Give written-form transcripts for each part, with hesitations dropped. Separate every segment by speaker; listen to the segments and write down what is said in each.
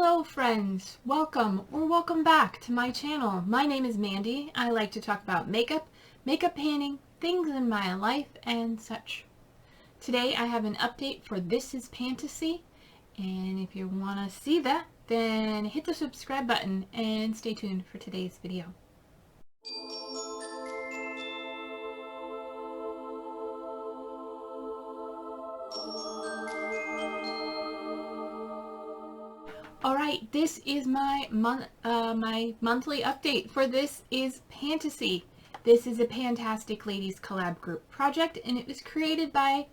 Speaker 1: Hello friends, welcome back to my channel. My name is Mandy. I like to talk about makeup painting, things in my life and such. Today I have an update for This Is Pantasy, and if you want to see that, then hit the subscribe button and stay tuned for today's video. Alright, this is my monthly update for This Is Pantasy. This is a Pantastic Ladies collab group project, and it was created by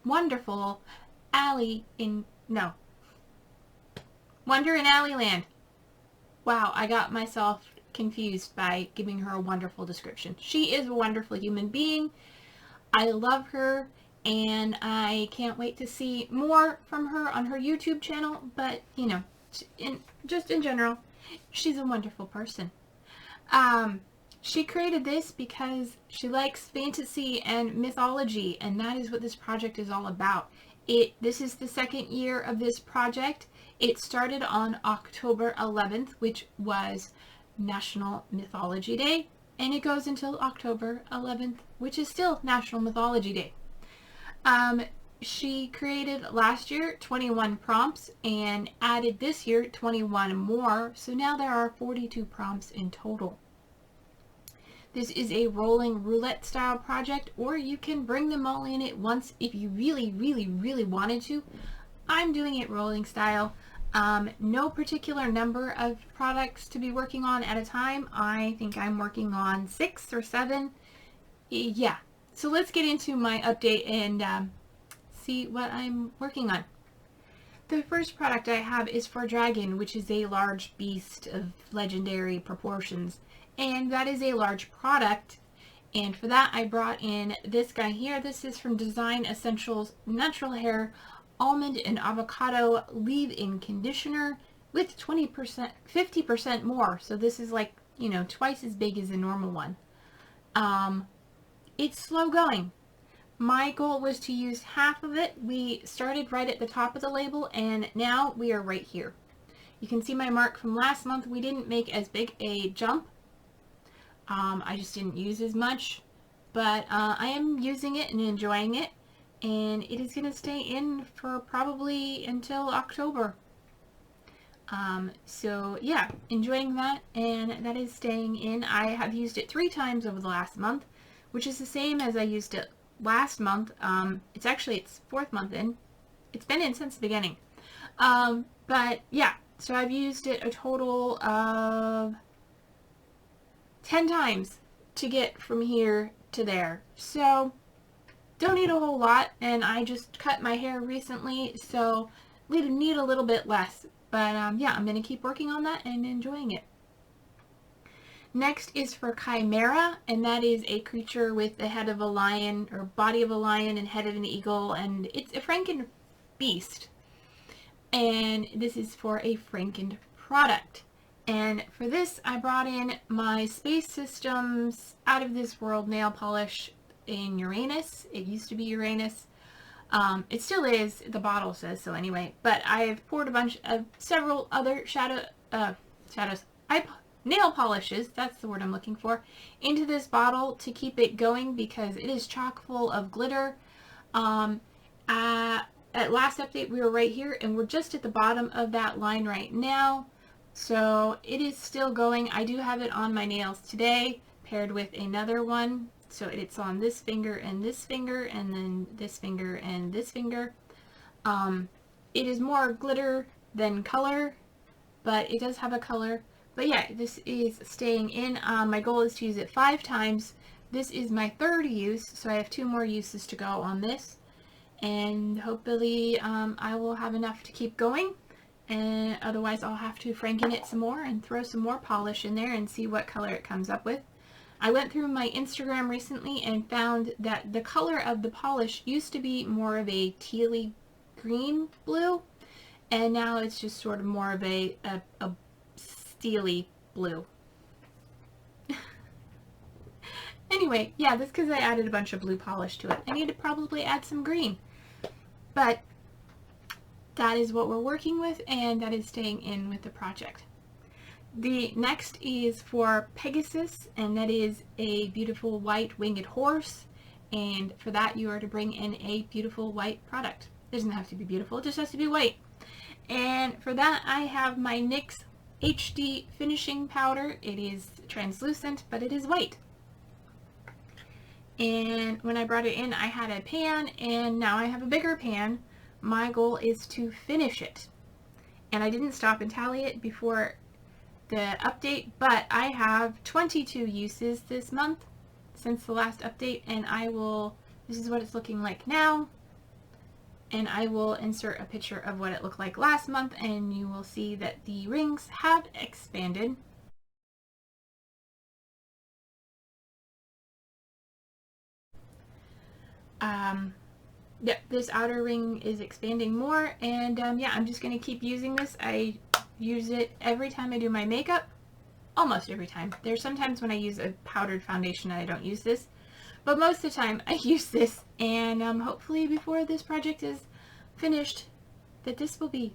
Speaker 1: wonderful Wonder in Alleyland. Wow, I got myself confused by giving her a wonderful description. She is a wonderful human being. I love her, and I can't wait to see more from her on her YouTube channel, but you know, in general, she's a wonderful person. She created this because she likes fantasy and mythology, and that is what this project is all about. This is the second year of this project. It started on October 11th, which was National Mythology Day, and it goes until October 11th, which is still National Mythology Day. She created last year 21 prompts and added this year 21 more, so now there are 42 prompts in total. This is a rolling roulette style project, or you can bring them all in at once if you really wanted to. I'm doing it rolling style. No particular number of products to be working on at a time. I think I'm working on 6 or 7. Yeah, so let's get into my update and see what I'm working on. The first product I have is for Dragon, which is a large beast of legendary proportions, and that is a large product, and for that I brought in this guy here. This is from Design Essentials Natural Hair Almond and Avocado Leave-In Conditioner with 50% more, so this is like, you know, twice as big as a normal one. It's slow going. My goal was to use half of it. We started right at the top of the label, and now we are right here. You can see my mark from last month. We didn't make as big a jump. I just didn't use as much, but I am using it and enjoying it, and it is going to stay in for probably until October. So yeah, enjoying that, and that is staying in. I have used it 3 times over the last month, which is the same as I used it last month. It's actually its 4th month in. It's been in since the beginning. But yeah, so I've used it a total of 10 times to get from here to there. So don't need a whole lot, and I just cut my hair recently, so we need a little bit less. But yeah, I'm going to keep working on that and enjoying it. Next is for Chimera, and that is a creature with the head of a lion, or body of a lion and head of an eagle, and it's a Franken beast. And this is for a Franken product. And for this, I brought in my Space Systems Out of This World nail polish in Uranus. It used to be Uranus. It still is, the bottle says so anyway, but I've poured several other nail polishes, that's the word I'm looking for, into this bottle to keep it going because it is chock full of glitter. At last update we were right here, and we're just at the bottom of that line right now, so it is still going. I do have it on my nails today paired with another one, so it's on this finger and then this finger and this finger. It is more glitter than color, but it does have a color. But yeah, this is staying in. My goal is to use it 5 times. This is my 3rd use, so I have 2 more uses to go on this. And hopefully I will have enough to keep going. And otherwise I'll have to Franken it some more and throw some more polish in there and see what color it comes up with. I went through my Instagram recently and found that the color of the polish used to be more of a tealy green blue, and now it's just sort of more of a steely blue. Anyway, yeah, that's because I added a bunch of blue polish to it. I need to probably add some green. But that is what we're working with, and that is staying in with the project. The next is for Pegasus, and that is a beautiful white winged horse, and for that you are to bring in a beautiful white product. It doesn't have to be beautiful, it just has to be white. And for that I have my NYX HD finishing powder. It is translucent, but it is white. And when I brought it in, I had a pan, and now I have a bigger pan. My goal is to finish it. And I didn't stop and tally it before the update, but I have 22 uses this month since the last update, and this is what it's looking like now. And I will insert a picture of what it looked like last month, and you will see that the rings have expanded. Yep, this outer ring is expanding more, and yeah, I'm just going to keep using this. I use it every time I do my makeup, almost every time. There's sometimes when I use a powdered foundation and I don't use this, but most of the time I use this, and hopefully before this project is finished, that this will be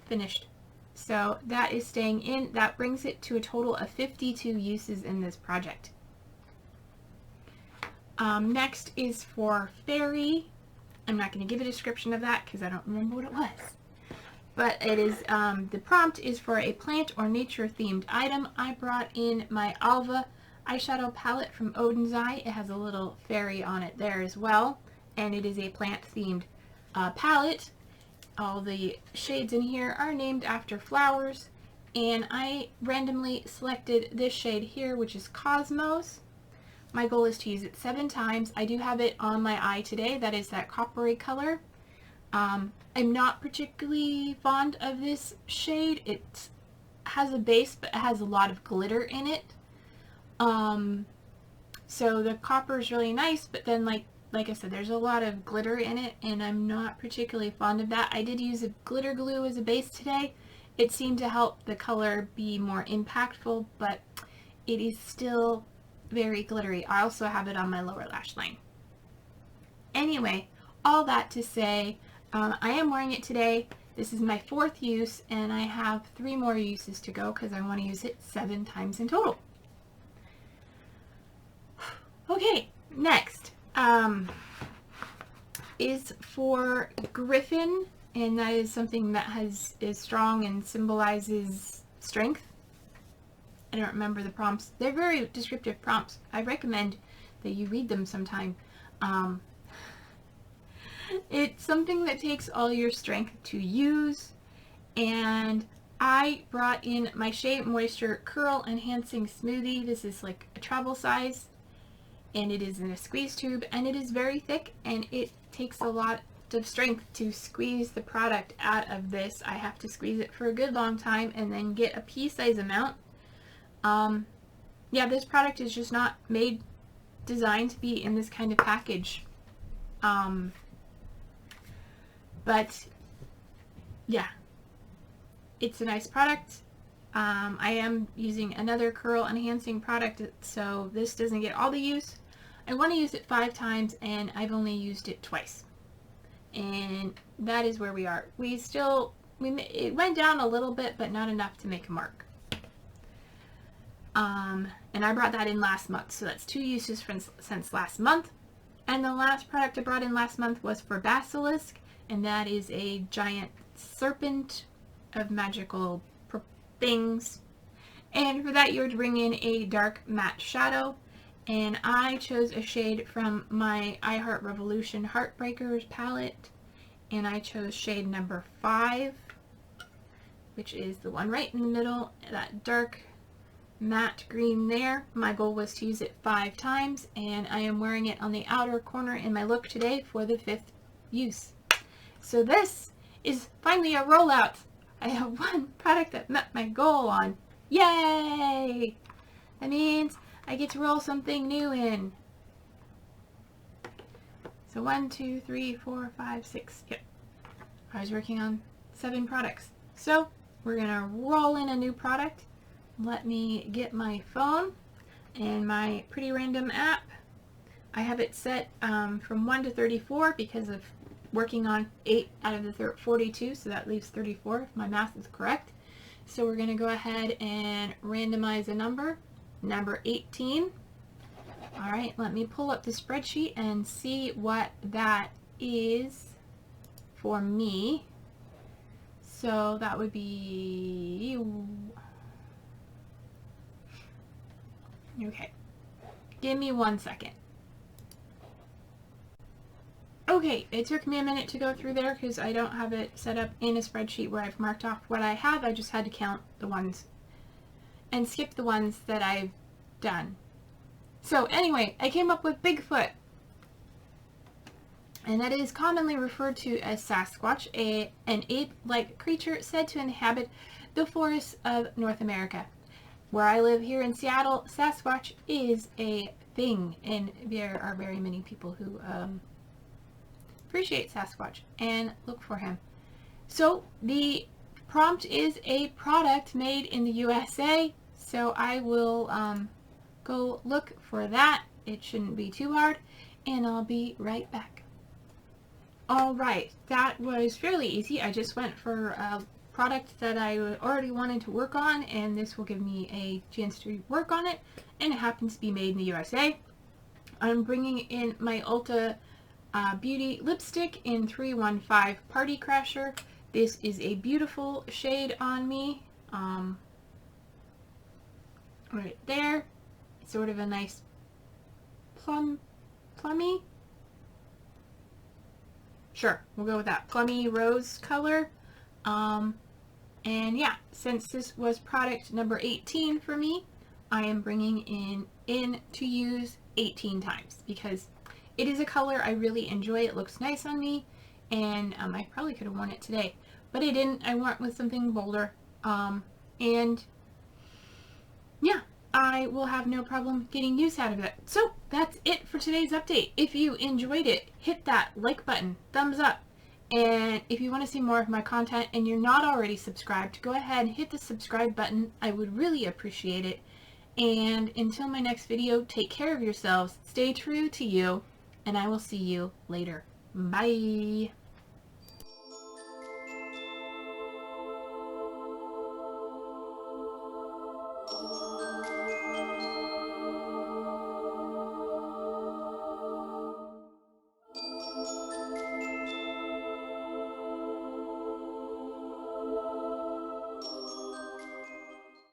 Speaker 1: finished. So that is staying in. That brings it to a total of 52 uses in this project. Next is for Fairy. I'm not going to give a description of that because I don't remember what it was. But it is, the prompt is for a plant or nature themed item. I brought in my Alva eyeshadow palette from Odin's Eye. It has a little fairy on it there as well. And it is a plant themed palette. All the shades in here are named after flowers. And I randomly selected this shade here, which is Cosmos. My goal is to use it 7 times. I do have it on my eye today. That is that coppery color. I'm not particularly fond of this shade. It has a base, but it has a lot of glitter in it. So the copper is really nice, but then like I said, there's a lot of glitter in it, and I'm not particularly fond of that. I did use a glitter glue as a base today. It seemed to help the color be more impactful, but it is still very glittery. I also have it on my lower lash line. Anyway, all that to say, I am wearing it today. This is my 4th use, and I have 3 more uses to go because I want to use it 7 times in total. Okay, next is for Griffin, and that is something that is strong and symbolizes strength. I don't remember the prompts. They're very descriptive prompts. I recommend that you read them sometime. It's something that takes all your strength to use, and I brought in my Shea Moisture Curl Enhancing Smoothie. This is like a travel size, and it is in a squeeze tube, and it is very thick, and it takes a lot of strength to squeeze the product out of this. I have to squeeze it for a good long time and then get a pea-size amount. Yeah, this product is just not designed to be in this kind of package. But yeah, it's a nice product. I am using another curl enhancing product, so this doesn't get all the use. I want to use it 5 times, and I've only used it twice. And that is where we are. It went down a little bit, but not enough to make a mark. And I brought that in last month, so that's 2 uses since last month. And the last product I brought in last month was for Basilisk, and that is a giant serpent of magical things. And for that, you would bring in a dark matte shadow, and I chose a shade from my I Heart Revolution Heartbreakers palette, and I chose shade number 5, which is the one right in the middle, that dark matte green there. My goal was to use it 5 times, and I am wearing it on the outer corner in my look today for the 5th use. So this is finally a rollout. I have 1 product that met my goal on. Yay! That means I get to roll something new in. So 1, 2, 3, 4, 5, 6. Yep. I was working on 7 products. So we're gonna roll in a new product. Let me get my phone and my Pretty Random app. I have it set from 1 to 34 because of working on 8 out of the 42, so that leaves 34 if my math is correct. So we're going to go ahead and randomize a number 18. All right, let me pull up the spreadsheet and see what that is for me. So that would be, okay, give me 1 second. Okay, it took me a minute to go through there because I don't have it set up in a spreadsheet where I've marked off what I have. I just had to count the ones and skip the ones that I've done. So anyway, I came up with Bigfoot. And that is commonly referred to as Sasquatch, an ape-like creature said to inhabit the forests of North America. Where I live here in Seattle, Sasquatch is a thing, and there are very many people who appreciate Sasquatch and look for him. So the prompt is a product made in the USA, so I will go look for that. It shouldn't be too hard, and I'll be right back. Alright, that was fairly easy. I just went for a product that I already wanted to work on, and this will give me a chance to work on it, and it happens to be made in the USA. I'm bringing in my Ulta Beauty lipstick in 315 Party Crasher. This is a beautiful shade on me. Right there. It's sort of a nice plummy. Sure, we'll go with that plummy rose color. And yeah, since this was product number 18 for me, I am bringing in to use 18 times because it is a color I really enjoy. It looks nice on me, and I probably could have worn it today, but I didn't. I went with something bolder, and yeah, I will have no problem getting use out of it. So that's it for today's update. If you enjoyed it, hit that like button, thumbs up, and if you want to see more of my content and you're not already subscribed, go ahead and hit the subscribe button. I would really appreciate it. And until my next video, take care of yourselves, stay true to you, and I will see you later. Bye!